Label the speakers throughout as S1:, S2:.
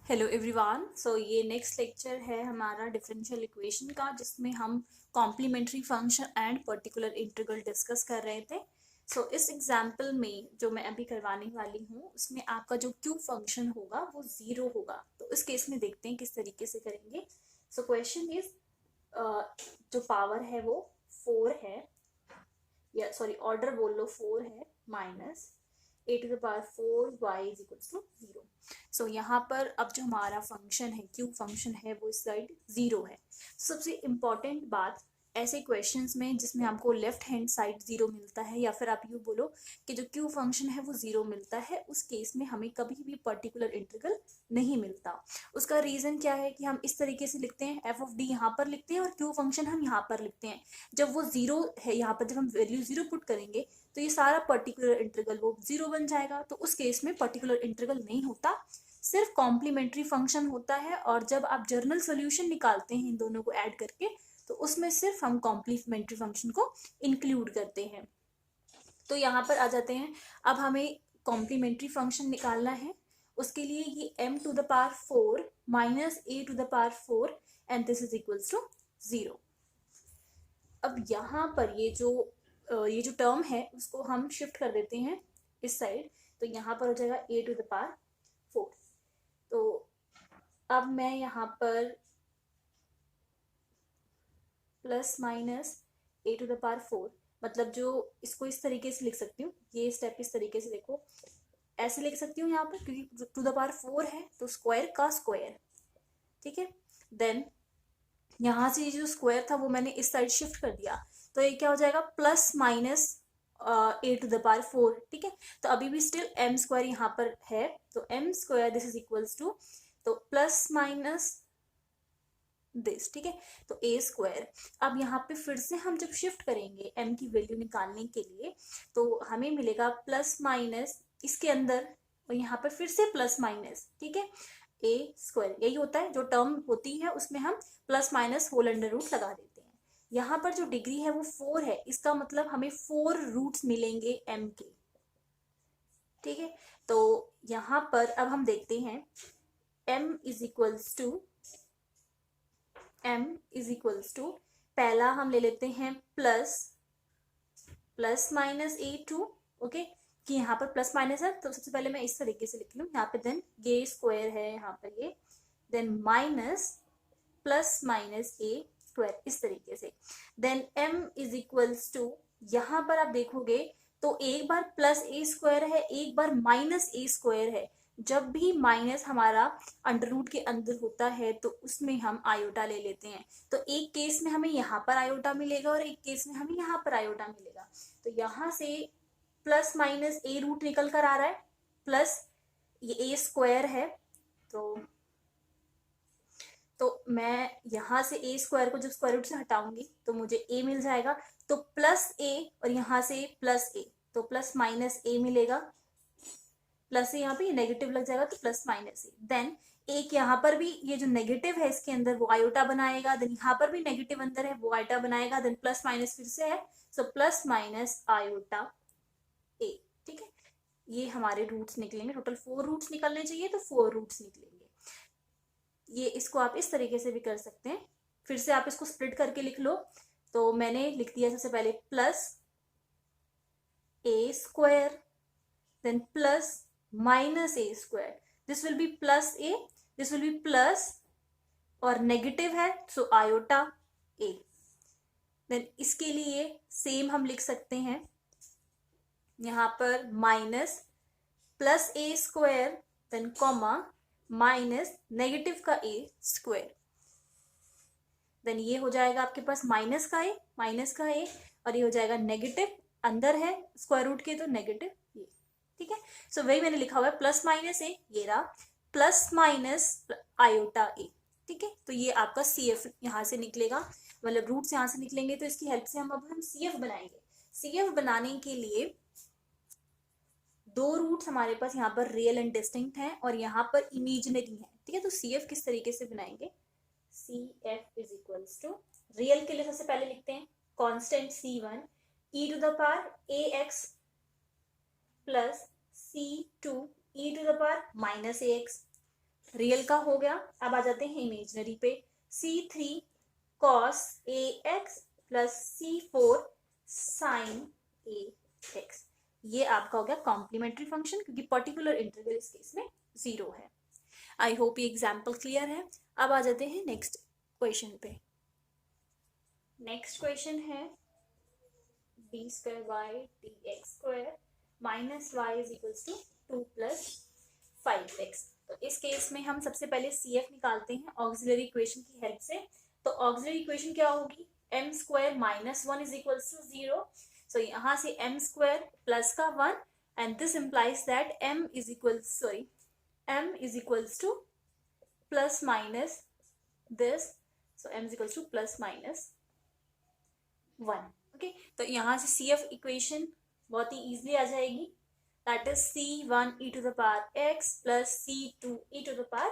S1: Hello everyone. सो ये next lecture है हमारा डिफरेंशियल इक्वेशन का, जिसमें हम complementary function and particular integral discuss कर रहे थे। सो इस एग्जांपल में जो मैं अभी करवाने वाली हूँ उसमें आपका जो क्यू फंक्शन होगा वो जीरो होगा। तो इस केस में देखते हैं किस तरीके से करेंगे। सो क्वेश्चन इज, जो पावर है वो 4 है, या सॉरी ऑर्डर बोल लो 4 है, माइनस a⁴y=0। सो यहाँ पर अब जो हमारा फंक्शन है, क्यू फंक्शन है, वो इस साइड जीरो है। सबसे इम्पॉर्टेंट बात, ऐसे क्वेश्चंस में जिसमें आपको लेफ्ट हैंड साइड जीरो मिलता है, या फिर आप यूँ बोलो कि जो क्यू फंक्शन है वो जीरो मिलता है, उस केस में हमें कभी भी पर्टिकुलर इंटीग्रल नहीं मिलता। उसका रीजन क्या है कि हम इस तरीके से लिखते हैं, एफ ऑफ डी यहाँ पर लिखते हैं और क्यू फंक्शन हम यहाँ पर लिखते हैं। जब वो जीरो है यहाँ पर, जब हम वैल्यू जीरो पुट करेंगे तो ये सारा पर्टिकुलर इंटीग्रल वो जीरो बन जाएगा। तो उस केस में पर्टिकुलर इंटीग्रल नहीं होता, सिर्फ कॉम्प्लीमेंट्री फंक्शन होता है। और जब आप जर्नल सोल्यूशन निकालते हैं इन दोनों को ऐड करके, तो उसमें सिर्फ हम कॉम्प्लीमेंट्री फंक्शन को इंक्लूड करते हैं। तो यहाँ पर आ जाते हैं। अब हमें कॉम्प्लीमेंट्री फंक्शन निकालना है। उसके लिए ये m⁴ minus a⁴ and this is equals to 0। अब यहाँ पर ये जो टर्म है उसको हम शिफ्ट कर देते हैं इस साइड। तो यहाँ पर हो जाएगा a⁴। तो अब मैं यहाँ पर प्लस माइनस a⁴, मतलब जो इसको इस तरीके से लिख सकती हूँ, ये स्टेप इस तरीके से देखो, ऐसे लिख सकती हूँ यहाँ पर, क्योंकि ⁴ है तो स्क्वायर का स्क्वायर, ठीक है। देन यहाँ से ये जो स्क्वायर था वो मैंने इस साइड शिफ्ट कर दिया, तो ये क्या हो जाएगा, प्लस माइनस a⁴, ठीक है। तो अभी भी स्टिल m² यहाँ पर है, तो m² this is equals to, तो प्लस माइनस दिस, ठीक है। तो a²। अब यहाँ पे फिर से हम जब शिफ्ट करेंगे m की वैल्यू निकालने के लिए, तो हमें मिलेगा प्लस माइनस इसके अंदर, और यहाँ पर फिर से प्लस माइनस, ठीक है, a²। यही होता है, जो टर्म होती है उसमें हम plus minus whole under root लगा देते हैं। यहाँ पर जो डिग्री है वो 4 है, इसका मतलब हमें 4 रूट्स मिलेंगे m के, ठीक है। तो यहाँ पर अब हम देखते हैं m इज इक्वल्स टू, पहला हम ले लेते हैं प्लस माइनस a2, ओके, कि यहाँ पर प्लस माइनस है तो सबसे पहले मैं इस तरीके से लिख लूँ यहाँ पे। देन ये स्क्वायर है यहाँ पर ये, then minus plus minus a², इस तरीके से। Then m is equals to, यहाँ पर आप देखोगे तो एक बार प्लस a² है, एक बार माइनस a² है। जब भी माइनस हमारा अंडर रूट के अंदर होता है तो उसमें हम आयोटा ले लेते हैं। तो एक केस में हमें यहाँ पर आयोटा मिलेगा और एक केस में हमें यहाँ पर आयोटा मिलेगा। तो यहाँ से प्लस माइनस a रूट निकल कर आ रहा है, प्लस ये a² है, तो मैं यहाँ से a² को जब स्क्वायर रूट से हटाऊंगी तो मुझे a मिल जाएगा। तो प्लस a और यहाँ से प्लस a, तो प्लस माइनस a मिलेगा, प्लस से यहाँ पे नेगेटिव लग जाएगा तो प्लस माइनस a। देन एक यहाँ पर भी ये जो नेगेटिव है इसके अंदर वो आयोटा बनाएगा, देन यहाँ पर भी नेगेटिव अंदर है वो आयोटा बनाएगा, देन प्लस माइनस फिर से है, so plus minus iota a, ठीक है। ये हमारे रूट्स निकलेंगे, टोटल 4 रूट्स निकलने चाहिए तो 4 रूट्स निकलेंगे। ये इसको आप इस तरीके से भी कर सकते हैं, फिर से आप इसको स्प्लिट करके लिख लो। तो मैंने लिख दिया सबसे पहले plus a², then plus minus a², this will be plus a, this will be plus, और नेगेटिव है सो आयोटा a। देन इसके लिए सेम हम लिख सकते हैं यहाँ पर minus plus a², then comma minus negative का a², देन ये हो जाएगा आपके पास माइनस का a, और ये हो जाएगा नेगेटिव, अंदर है स्क्वायर रूट के तो नेगेटिव ये, ठीक है। सो वही मैंने लिखा हुआ है प्लस माइनस a, ये रहा प्लस माइनस आयोटा a, ठीक है। तो ये आपका CF यहाँ से निकलेगा, मतलब रूट्स यहाँ से निकलेंगे, तो इसकी हेल्प से हम CF बनाएंगे। CF बनाने के लिए दो रूट्स हमारे पास यहाँ पर रियल एंड डिस्टिंक्ट हैं और यहाँ पर इमेजिनरी है, ठीक है। तो CF किस तरीके से बनाएंगे, CF is equals to, real के लिए सबसे पहले लिखते हैं constant C1 e⁴ax plus C2 e⁻−ax, real का हो गया। अब आ जाते हैं इमेजनरी पे, C3 cos AX plus C4 sin AX। ये आपका हो गया कॉम्प्लीमेंट्री फंक्शन, क्योंकि पर्टिकुलर इंटीग्रल इस केस में 0 है। आई होप ये एग्जाम्पल क्लियर है। अब आ जाते हैं नेक्स्ट क्वेश्चन पे। नेक्स्ट क्वेश्चन है d square by dx square minus Y is equals to 2 plus 5x। तो इस केस में हम सबसे पहले CF निकालते हैं ऑक्सिलरी इक्वेशन की हेल्प से। तो ऑक्सिलरी इक्वेशन क्या होगी, m square minus 1 is equals to 0। So यहाँ से m स्क्वायर प्लस का 1 and this implies that m is equals to plus minus this. So m is equals to plus minus 1। Okay, तो यहाँ से CF equation बहुत ही easily आ जाएगी, that is C1 e to the power x plus C2 e to the power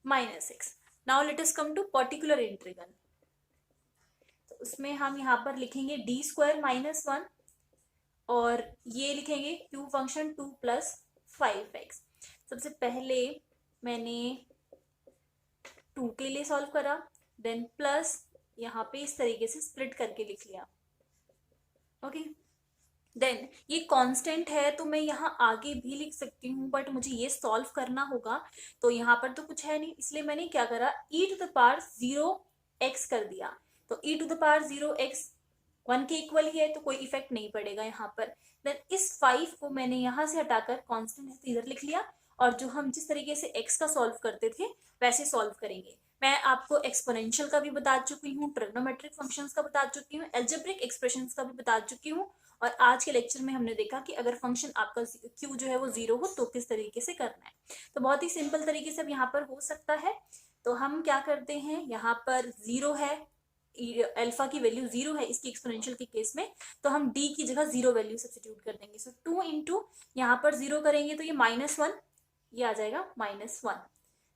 S1: minus x. Now let us come to particular integral. तो उसमें हम यहाँ पर लिखेंगे d स्क्वायर माइनस 1 और ये लिखेंगे q फंक्शन 2 प्लस 5x। सबसे पहले मैंने 2 के लिए सॉल्व करा, देन प्लस यहाँ पे इस तरीके से स्प्लिट करके लिख लिया। ओके, देन ये कांस्टेंट है तो मैं यहाँ आगे भी लिख सकती हूँ, बट मुझे ये सॉल्व करना होगा तो यहाँ पर तो कुछ है नहीं, इसलिए मैंने क्या करा, e to the power 0x कर दिया। तो e to the power 0x 1 के इक्वल ही है तो कोई इफेक्ट नहीं पड़ेगा यहाँ पर। देन इस 5 को मैंने यहाँ से हटाकर कांस्टेंट इधर लिख लिया, और जो हम जिस तरीके से x का सॉल्व करते थे वैसे सॉल्व करेंगे। मैं आपको एक्सपोनेंशियल का भी बता चुकी हूँ, ट्रिग्नोमेट्रिक फंक्शंस का बता चुकी हूँ, अलजेब्रिक एक्सप्रेशंस का भी बता चुकी हूँ, और आज के लेक्चर में हमने देखा कि अगर फंक्शन आपका q जो है वो 0 हो तो किस तरीके से करना है। तो बहुत ही सिंपल तरीके से अब यहाँ पर हो सकता है। तो हम क्या करते हैं, यहाँ पर 0 है, अल्फा की वैल्यू 0 है इसकी एक्सपोनेंशियल के केस में, तो हम d की जगह 0 वैल्यू सब्स्टिट्यूट कर देंगे। सो 2 इंटू यहाँ पर 0 करेंगे तो ये -1, ये आ जाएगा -1।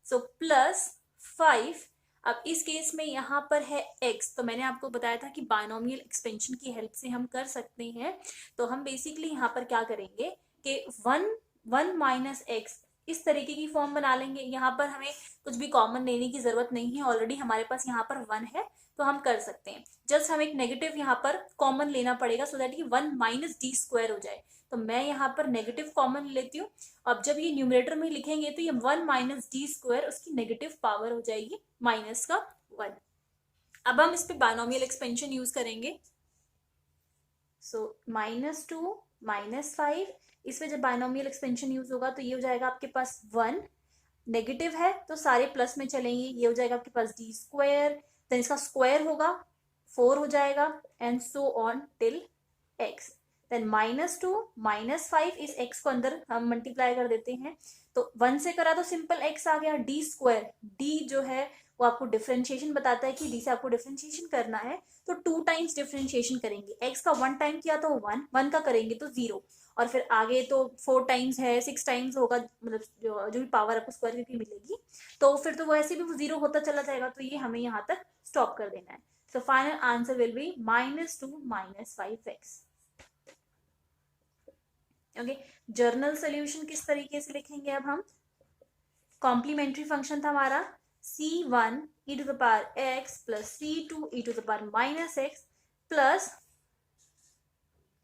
S1: So plus 5। अब इस केस में यहाँ पर है x, तो मैंने आपको बताया था कि बायनोमियल एक्सपेंशन की हेल्प से हम कर सकते हैं। तो हम बेसिकली यहाँ पर क्या करेंगे कि 1 माइनस x इस तरीके की फॉर्म बना लेंगे। यहाँ पर हमें कुछ भी कॉमन लेने की जरूरत नहीं है, ऑलरेडी हमारे पास यहाँ पर 1 है तो हम कर सकते हैं। जस्ट हम एक नेगेटिव यहाँ पर कॉमन लेना पड़ेगा सो दैट कि 1 माइनस डी स्क्वायर हो जाए। तो मैं यहाँ पर नेगेटिव कॉमन लेती हूँ। अब जब ये न्यूमरेटर में लिखेंगे तो ये 1 माइनस डी स्क्वायर उसकी नेगेटिव पावर हो जाएगी माइनस का 1। अब हम इस पे बायनोमियल एक्सपेंशन यूज करेंगे। सो -2 -5, इसमें जब बायनोमियल एक्सपेंशन यूज होगा तो ये हो जाएगा आपके पास 1, नेगेटिव है तो सारे प्लस में चलेंगे, ये हो जाएगा आपके पास डी स्क्वायर, देन इसका स्क्वायर होगा 4 हो जाएगा, and so on till x। Then -2 -5, इस x को अंदर हम मल्टीप्लाई कर देते हैं तो 1 से करा तो सिंपल x आ गया। डी स्क्वायर, डी जो है वो आपको डिफरेंशिएशन बताता है कि डी से आपको डिफरेंशिएशन करना है तो 2 टाइम्स डिफरेंशिएशन करेंगे। x का 1 टाइम किया तो 1 का करेंगे तो 0, और फिर आगे तो 4 टाइम्स है, 6 टाइम्स होगा, मतलब जो भी पावर आपको स्क्वायर की मिलेगी तो फिर तो वैसे भी वो 0 होता चला जाएगा। तो ये हमें यहाँ तक स्टॉप कर देना है। So final answer will be -2 -5x। Okay, journal solution किस तरीके से लिखेंगे, अब हम कॉम्प्लीमेंट्री फंक्शन था हमारा C1 e to the power x plus C2 e to the power -x plus,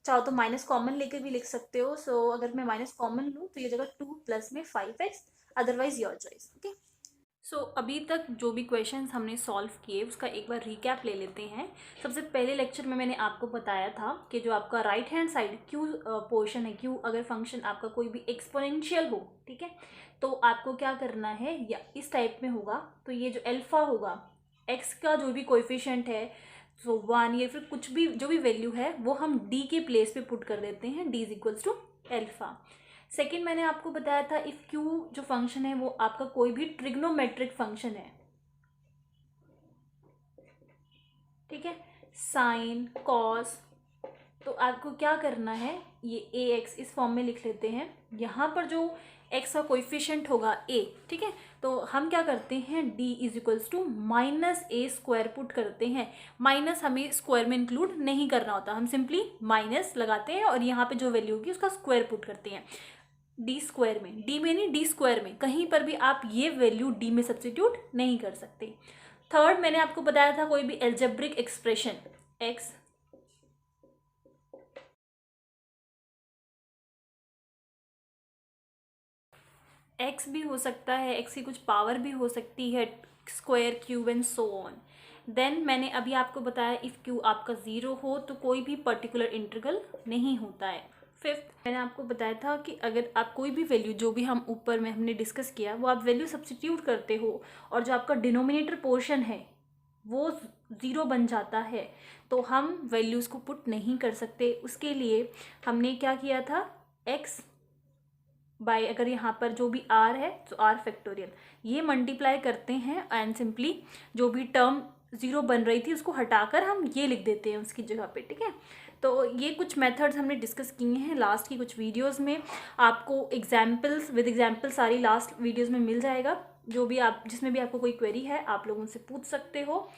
S1: चाहो तो माइनस कॉमन लेकर भी लिख सकते हो। सो अगर मैं माइनस कॉमन लूँ तो ये जगह 2 प्लस में 5x, otherwise your choice. Okay, so अभी तक जो भी क्वेश्चंस हमने सॉल्व किए उसका एक बार रिकैप ले लेते हैं। सबसे पहले लेक्चर में मैंने आपको बताया था कि जो आपका right hand side Q portion है, क्यू अगर फंक्शन आपका कोई भी एक्सपोनेंशियल हो, ठीक है, तो आपको क्या करना है, या इस टाइप में होगा तो ये जो अल्फा होगा, एक्स का जो भी कोएफिशिएंट है, सो 1 या फिर कुछ भी जो भी वैल्यू है वो हम डी के प्लेस पे पुट कर देते हैं, D is equals to alpha. Second मैंने आपको बताया था इफ क्यू जो फंक्शन है वो आपका कोई भी ट्रिग्नोमेट्रिक फंक्शन है, ठीक है, साइन कॉस, तो आपको क्या करना है, ये ए एक्स इस फॉर्म में लिख लेते हैं। यहाँ पर जो एक्स का कोएफिशिएंट होगा ए, ठीक है, तो हम क्या करते हैं D is equals to -a² put करते हैं। माइनस हमें स्क्वायर में इंक्लूड नहीं करना होता, हम सिंपली माइनस लगाते हैं और यहाँ पे जो वैल्यू होगी उसका स्क्वायर पुट करते हैं। डी स्क्वायर में, डी में नहीं डी स्क्वायर में, कहीं पर भी आप ये वैल्यू डी में सब्स्टिट्यूट नहीं कर सकते। थर्ड मैंने आपको बताया था कोई भी एल्जेब्रिक एक्सप्रेशन एक्स भी हो सकता है, एक्स की कुछ पावर भी हो सकती है, square cube and so on. Then मैंने अभी आपको बताया इफ़ क्यू आपका ज़ीरो हो तो कोई भी पर्टिकुलर इंटीग्रल नहीं होता है। फिफ्थ मैंने आपको बताया था कि अगर आप कोई भी वैल्यू, जो भी हम ऊपर में हमने डिस्कस किया, वो आप वैल्यू सब्स्टिट्यूट करते हो और जो आपका डिनोमिनेटर पोर्शन है वो ज़ीरो बन जाता है तो हम वैल्यूज़ को पुट नहीं कर सकते। उसके लिए हमने क्या किया था, एक्स बाय, अगर यहाँ पर जो भी आर है तो आर फैक्टोरियल, ये मल्टीप्लाई करते हैं एंड सिंपली जो भी टर्म ज़ीरो बन रही थी उसको हटाकर हम ये लिख देते हैं उसकी जगह पे, ठीक है। तो ये कुछ मेथड्स हमने डिस्कस किए हैं लास्ट की कुछ वीडियोस में। आपको एग्जाम्पल्स विद एग्जाम्पल सारी लास्ट वीडियोस में मिल जाएगा। जो भी आप, जिसमें भी आपको कोई क्वेरी है आप लोगों से पूछ सकते हो।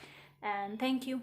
S1: And thank you.